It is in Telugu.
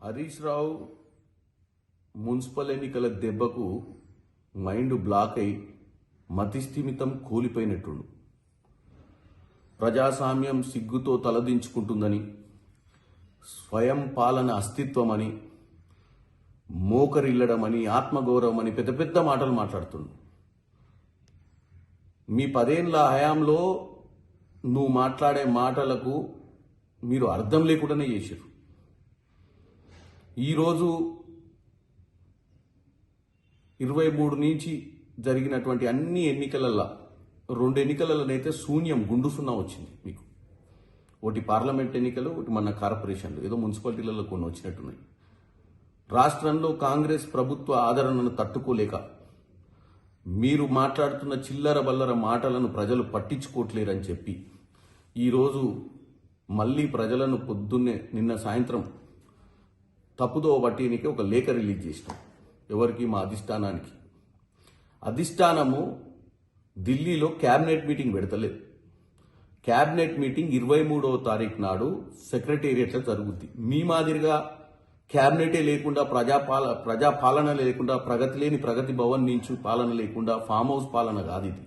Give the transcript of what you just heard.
హరీష్ రావు మున్సిపల్ ఎన్నికల దెబ్బకు మైండ్ బ్లాక్ అయి మతిస్థిమితం కూలిపోయినట్టుండు. ప్రజాస్వామ్యం సిగ్గుతో తలదించుకుంటుందని, స్వయం పాలన అస్తిత్వమని, మోకరిల్లడమని, ఆత్మగౌరవం అని పెద్ద పెద్ద మాటలు మాట్లాడుతుండు. మీ 10 ఏళ్ల హయాంలో నువ్వు మాట్లాడే మాటలకు మీరు అర్థం లేకుండానే చేశారు. ఈరోజు 23 నుంచి జరిగినటువంటి అన్ని ఎన్నికలలో 2 ఎన్నికలలోనైతే శూన్యం, గుండు సున్నా వచ్చింది మీకు. ఒకటి పార్లమెంట్ ఎన్నికలు, ఒకటి మన కార్పొరేషన్లు, ఏదో మున్సిపాలిటీలలో కొన్ని వచ్చినట్టున్నాయి. రాష్ట్రంలో కాంగ్రెస్ ప్రభుత్వ ఆదరణను తట్టుకోలేక మీరు మాట్లాడుతున్న చిల్లర బల్లర మాటలను ప్రజలు పట్టించుకోవట్లేరని చెప్పి ఈరోజు మళ్ళీ ప్రజలను పొద్దున్నే నిన్న సాయంత్రం తప్పుదో బట్టినికి ఒక లేఖ రిలీజ్ చేసినాం. ఎవరికి? మా అధిష్టానానికి. అధిష్టానము ఢిల్లీలో క్యాబినెట్ మీటింగ్ పెడతలేదు. క్యాబినెట్ మీటింగ్ 23వ తారీఖు నాడు సెక్రటేరియట్లో జరుగుద్ది. మీ మాదిరిగా క్యాబినెటే లేకుండా, ప్రజాపాలన లేకుండా, ప్రగతి లేని ప్రగతి భవన్ నుంచి పాలన లేకుండా ఫామ్ హౌస్ పాలన కాదు ఇది.